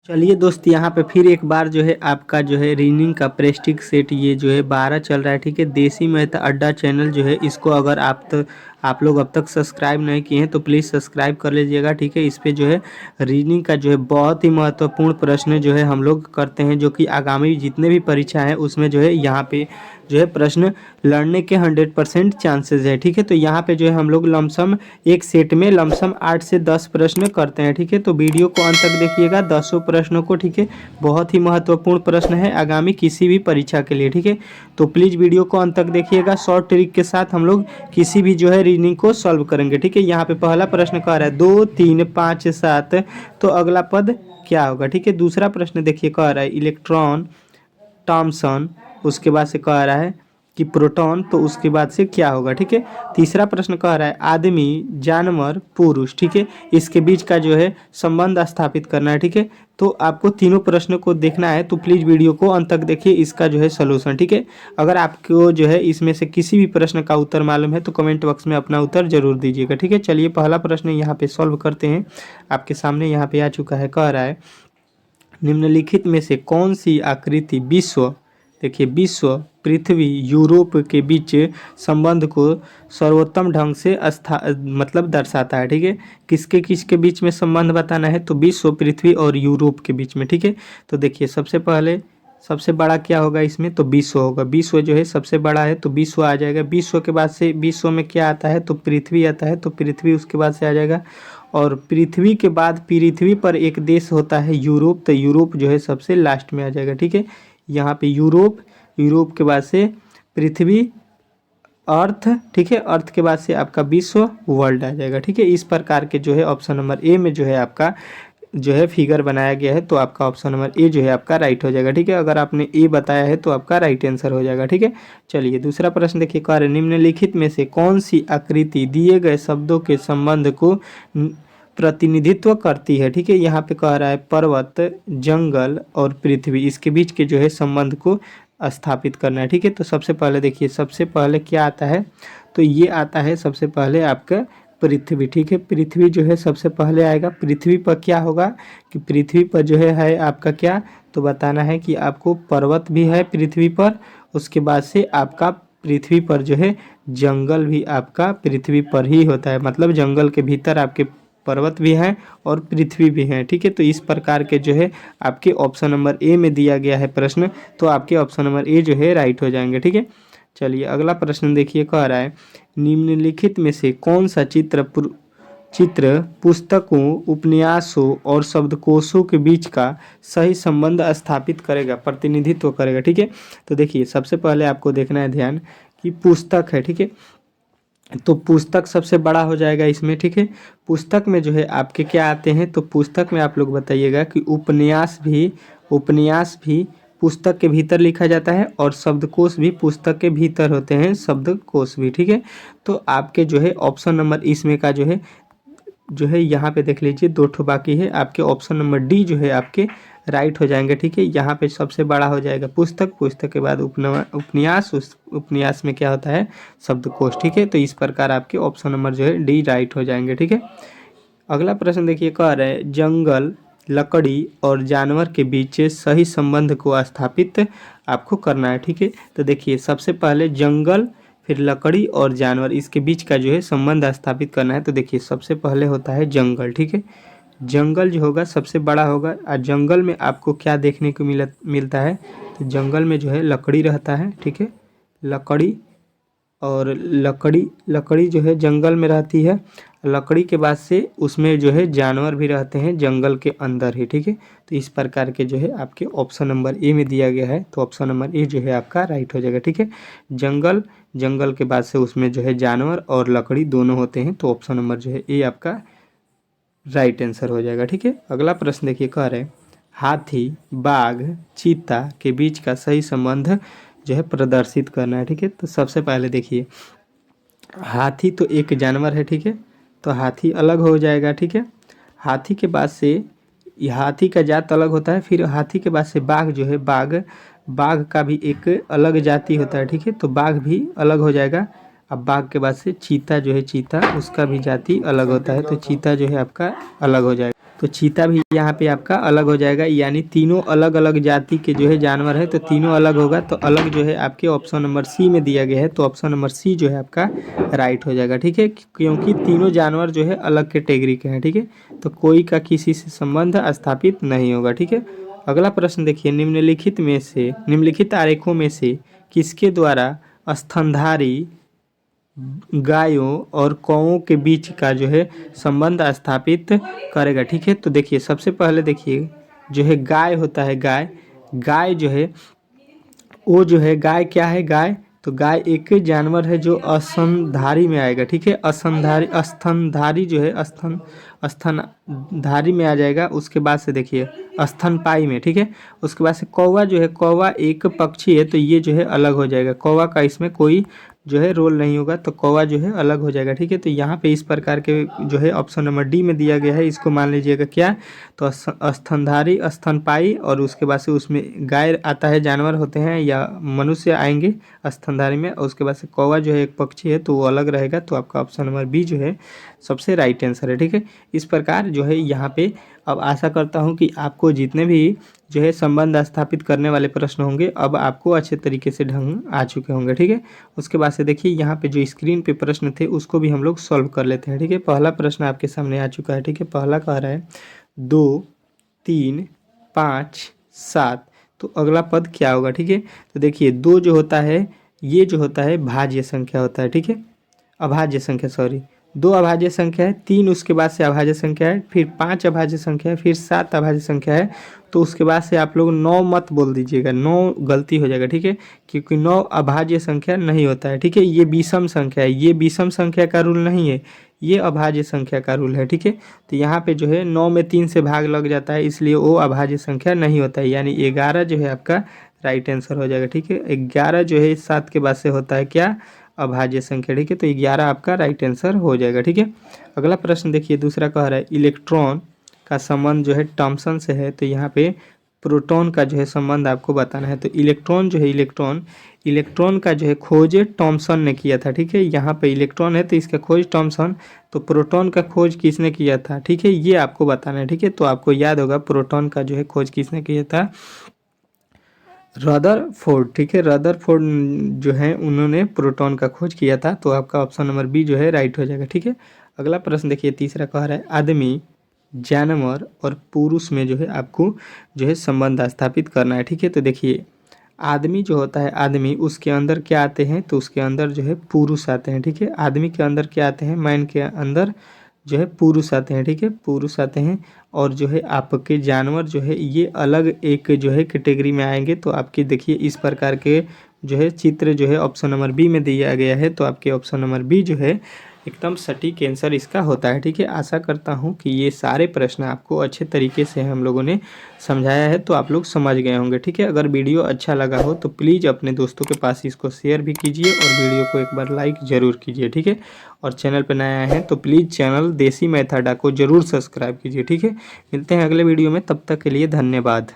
चलिए दोस्त, यहाँ पे फिर एक बार जो है आपका जो है रीनिंग का प्रेस्टिक सेट ये जो है 12 चल रहा है। ठीक है, देसी मेहता अड्डा चैनल जो है इसको अगर आप लोग अब तक सब्सक्राइब नहीं किए हैं तो प्लीज़ सब्सक्राइब कर लीजिएगा। ठीक है, इस पे जो है रीनिंग का जो है बहुत ही महत्वपूर्ण प्रश्न जो है हम लोग करते हैं, जो कि आगामी जितने भी परीक्षा हैं उसमें जो है यहाँ पे जो है प्रश्न लड़ने के 100% चांसेस है। ठीक है, तो यहाँ पे जो है हम लोग लमसम एक सेट में लमसम 8 से 10 प्रश्न करते हैं। ठीक है, तो वीडियो को अंत तक देखिएगा 10 प्रश्नों को। ठीक है, बहुत ही महत्वपूर्ण प्रश्न है आगामी किसी भी परीक्षा के लिए। ठीक है, तो प्लीज़ वीडियो को अंत तक देखिएगा। शॉर्ट ट्रिक के साथ हम लोग किसी भी जो है रीजनिंग को सॉल्व करेंगे। ठीक है, यहाँ पे पहला प्रश्न कह रहा है 2, 3, 5, 7, तो अगला पद क्या होगा। ठीक है, दूसरा प्रश्न देखिए कह रहा है इलेक्ट्रॉन, थॉमसन, उसके बाद से कह रहा है कि प्रोटॉन, तो उसके बाद से क्या होगा। ठीक है, तीसरा प्रश्न कह रहा है आदमी, जानवर, पुरुष। ठीक है, इसके बीच का जो है संबंध स्थापित करना है। ठीक है, तो आपको तीनों प्रश्नों को देखना है, तो प्लीज़ वीडियो को अंत तक देखिए इसका जो है सलूशन। ठीक है, अगर आपको जो है इसमें से किसी भी प्रश्न का उत्तर मालूम है तो कमेंट बॉक्स में अपना उत्तर जरूर दीजिएगा। ठीक है, चलिए पहला प्रश्न यहाँ पे सॉल्व करते हैं। आपके सामने यहाँ पे आ चुका है, कह रहा है निम्नलिखित में से कौन सी आकृति विश्व, देखिए विश्व, पृथ्वी, यूरोप के बीच संबंध को सर्वोत्तम ढंग से मतलब दर्शाता है। ठीक है, किसके किसके बीच में संबंध बताना है, तो विश्व, पृथ्वी और यूरोप के बीच में। ठीक है, तो देखिए सबसे पहले सबसे बड़ा क्या होगा इसमें, तो विश्व होगा। विश्व जो है सबसे बड़ा है तो विश्व आ जाएगा। विश्व के बाद से विश्व में क्या आता है, तो पृथ्वी आता है, तो पृथ्वी उसके बाद से आ जाएगा। और पृथ्वी के बाद पृथ्वी पर एक देश होता है यूरोप, तो यूरोप जो है सबसे लास्ट में आ जाएगा। ठीक है, यहाँ पे यूरोप, यूरोप के बाद से पृथ्वी, अर्थ। ठीक है, अर्थ के बाद से आपका विश्व, वर्ल्ड आ जाएगा। ठीक है, इस प्रकार के जो है ऑप्शन नंबर ए में जो है आपका जो है फिगर बनाया गया है, तो आपका ऑप्शन नंबर ए जो है आपका राइट हो जाएगा। ठीक है, अगर आपने ए बताया है तो आपका राइट आंसर हो जाएगा। ठीक है, चलिए दूसरा प्रश्न देखिए, कार्य निम्नलिखित में से कौन सी आकृति दिए गए शब्दों के संबंध को प्रतिनिधित्व करती है। ठीक है, यहाँ पे कह रहा है पर्वत, जंगल और पृथ्वी, इसके बीच के जो है संबंध को स्थापित करना है। ठीक है, तो सबसे पहले देखिए सबसे पहले क्या आता है, तो ये आता है सबसे पहले आपका पृथ्वी। ठीक है, पृथ्वी जो है सबसे पहले आएगा। पृथ्वी पर क्या होगा कि पृथ्वी पर जो है आपका क्या, तो बताना है कि आपको पर्वत भी है पृथ्वी पर, उसके बाद से आपका पृथ्वी पर जो है जंगल भी आपका पृथ्वी पर ही होता है, मतलब जंगल के भीतर आपके पर्वत भी हैं और पृथ्वी भी है। ठीक है, तो इस प्रकार के जो है आपके ऑप्शन नंबर ए में दिया गया है प्रश्न, तो आपके ऑप्शन नंबर ए जो है राइट हो जाएंगे। ठीक है, चलिए अगला प्रश्न देखिए, कह रहा है निम्नलिखित में से कौन सा चित्र पुस्तकों, उपन्यासों और शब्दकोशों के बीच का सही संबंध स्थापित करेगा, प्रतिनिधित्व करेगा। ठीक है, तो देखिए सबसे पहले आपको देखना है ध्यान कि पुस्तक है। ठीक है, तो पुस्तक सबसे बड़ा हो जाएगा इसमें। ठीक है, पुस्तक में जो है आपके क्या आते हैं, तो पुस्तक में आप लोग बताइएगा कि उपन्यास भी पुस्तक के भीतर लिखा जाता है और शब्दकोश भी पुस्तक के भीतर होते हैं, शब्दकोश भी। ठीक है, तो आपके जो है ऑप्शन नंबर इसमें का जो है यहाँ पे देख लीजिए 2 ठो बाकी है, आपके ऑप्शन नंबर डी जो है आपके राइट हो जाएंगे। ठीक है, यहाँ पे सबसे बड़ा हो जाएगा पुस्तक, पुस्तक के बाद उपन्यास, उस उपन्यास में क्या होता है, शब्दकोश। ठीक है, तो इस प्रकार आपके ऑप्शन नंबर जो है डी राइट हो जाएंगे। ठीक है, अगला प्रश्न देखिए, कह रहे हैं जंगल, लकड़ी और जानवर के बीच सही संबंध को स्थापित आपको करना है। ठीक है, तो देखिए सबसे पहले जंगल, फिर लकड़ी और जानवर, इसके बीच का जो है संबंध स्थापित करना है। तो देखिए सबसे पहले होता है जंगल। ठीक है, जंगल जो होगा सबसे बड़ा होगा, और जंगल में आपको क्या देखने को मिलता है, तो जंगल में जो है लकड़ी रहता है। ठीक है, लकड़ी और लकड़ी जो है जंगल में रहती है। लकड़ी के बाद से उसमें जो है जानवर भी रहते हैं जंगल के अंदर ही। ठीक है, तो इस प्रकार के जो है आपके ऑप्शन नंबर ए में दिया गया है, तो ऑप्शन नंबर ए जो है आपका राइट हो जाएगा। ठीक है, जंगल के बाद से उसमें जो है जानवर और लकड़ी दोनों होते हैं, तो ऑप्शन नंबर जो है ए आपका राइट आंसर हो जाएगा। ठीक है, अगला प्रश्न देखिए, कह रहे हैं हाथी, बाघ, चीता के बीच का सही संबंध जो है प्रदर्शित करना है। ठीक है, तो सबसे पहले देखिए हाथी तो एक जानवर है। ठीक है, तो हाथी अलग हो जाएगा। ठीक है, हाथी के बाद से हाथी का जात अलग होता है, फिर हाथी के बाद से बाघ जो है बाघ का भी एक अलग जाति होता है। ठीक है, तो बाघ भी अलग हो जाएगा। अब बाघ के बाद से चीता जो है, चीता उसका भी जाति अलग होता है, तो चीता जो है आपका अलग हो जाएगा। तो तो चीता भी यहाँ पे आपका अलग हो जाएगा, यानी तीनों अलग अलग जाति के जो है जानवर है, तो तीनों अलग होगा, तो अलग जो है आपके ऑप्शन नंबर सी में दिया गया है, तो ऑप्शन नंबर सी जो है आपका राइट हो जाएगा। ठीक है, क्योंकि तीनों जानवर जो है अलग कैटेगरी के हैं। ठीक है, तो कोई का किसी से संबंध स्थापित नहीं होगा। ठीक है, अगला प्रश्न देखिए, निम्नलिखित आरेखों में से किसके द्वारा स्तनधारी गायों और कौओं के बीच का जो है संबंध स्थापित करेगा। ठीक है, तो देखिए सबसे पहले देखिए जो है गाय होता है, गाय जो है वो जो है गाय क्या है, गाय तो गाय एक जानवर है जो स्तनधारी में आएगा। ठीक है, स्तनधारी जो है स्तनधारी में आ जाएगा। उसके बाद से देखिए स्तनपाई में। ठीक है, उसके बाद से कौवा जो है, कौवा एक पक्षी है, तो ये जो है अलग हो जाएगा, कौवा का इसमें कोई जो है रोल नहीं होगा, तो कौवा जो है अलग हो जाएगा। ठीक है, तो यहाँ पे इस प्रकार के जो है ऑप्शन नंबर डी में दिया गया है, इसको मान लीजिएगा क्या, तो स्तनधारी, स्तनपाई, और उसके बाद से उसमें गाय आता है, जानवर होते हैं या मनुष्य आएंगे स्तनधारी में, और उसके बाद से कौवा जो है एक पक्षी है, तो वो अलग रहेगा, तो आपका ऑप्शन नंबर बी जो है सबसे राइट आंसर है। ठीक है, इस प्रकार जो है यहाँ पे अब आशा करता हूँ कि आपको जितने भी जो है संबंध स्थापित करने वाले प्रश्न होंगे अब आपको अच्छे तरीके से ढंग आ चुके होंगे। ठीक है, उसके बाद से देखिए यहाँ पे जो स्क्रीन पे प्रश्न थे उसको भी हम लोग सॉल्व कर लेते हैं। ठीक है, पहला प्रश्न आपके सामने आ चुका है। ठीक है, पहला कह रहा है 2, 3, 5, 7, तो अगला पद क्या होगा। ठीक है, तो देखिए 2 जो होता है ये जो होता है भाज्य संख्या होता है। ठीक है, अभाज्य संख्या, सॉरी, 2 अभाज्य संख्या है, 3 उसके बाद से अभाज्य संख्या है, फिर 5 अभाज्य संख्या है, फिर 7 अभाज्य संख्या है, तो उसके बाद से आप लोग 9 मत बोल दीजिएगा, 9 गलती हो जाएगा। ठीक है, क्योंकि 9 अभाज्य संख्या नहीं होता है। ठीक है, ये विषम संख्या है, ये विषम संख्या का रूल नहीं है, ये अभाज्य संख्या का रूल है। ठीक है, तो यहाँ पे जो है 9 में 3 से भाग लग जाता है, इसलिए वो अभाज्य संख्या नहीं होता है, यानी 11 जो है आपका राइट आंसर हो जाएगा। ठीक है, 11 जो है 7 के बाद से होता है क्या, अभाज्य संख्या। ठीक है, तो 11 आपका राइट आंसर हो जाएगा। ठीक है, अगला प्रश्न देखिए, दूसरा कह रहा है इलेक्ट्रॉन का संबंध जो है थॉमसन से है, तो यहाँ पे प्रोटॉन का जो है संबंध आपको बताना है। तो इलेक्ट्रॉन जो है इलेक्ट्रॉन का जो है खोज थॉमसन ने किया था। ठीक है, यहाँ पे इलेक्ट्रॉन है तो इसका खोज थॉमसन, तो प्रोटॉन का खोज किसने किया था। ठीक है, ये आपको बताना है। ठीक है, तो आपको याद होगा प्रोटॉन का जो है खोज किसने किया था, रदरफोर्ड। ठीक है, रदरफोर्ड जो है उन्होंने प्रोटॉन का खोज किया था, तो आपका ऑप्शन नंबर बी जो है राइट हो जाएगा। ठीक है, अगला प्रश्न देखिए, तीसरा कह रहा है आदमी, जानवर और पुरुष में जो है आपको जो है संबंध स्थापित करना है। ठीक है, तो देखिए आदमी जो होता है, आदमी उसके अंदर क्या आते हैं, तो उसके अंदर जो है पुरुष आते हैं। ठीक है, आदमी के अंदर क्या आते हैं, मैन के अंदर जो है पुरुष आते हैं। ठीक है, पुरुष आते हैं, और जो है आपके जानवर जो है ये अलग एक जो है कैटेगरी में आएंगे। तो आपके देखिए इस प्रकार के जो है चित्र जो है ऑप्शन नंबर बी में दिया गया है, तो आपके ऑप्शन नंबर बी जो है एकदम सटीक आंसर इसका होता है। ठीक है, आशा करता हूँ कि ये सारे प्रश्न आपको अच्छे तरीके से हम लोगों ने समझाया है, तो आप लोग समझ गए होंगे। ठीक है, अगर वीडियो अच्छा लगा हो तो प्लीज़ अपने दोस्तों के पास इसको शेयर भी कीजिए और वीडियो को एक बार लाइक ज़रूर कीजिए। ठीक है, और चैनल पर नए आए हैं तो प्लीज़ चैनल देसी मैथ अड्डा को ज़रूर सब्सक्राइब कीजिए। ठीक है, मिलते हैं अगले वीडियो में, तब तक के लिए धन्यवाद।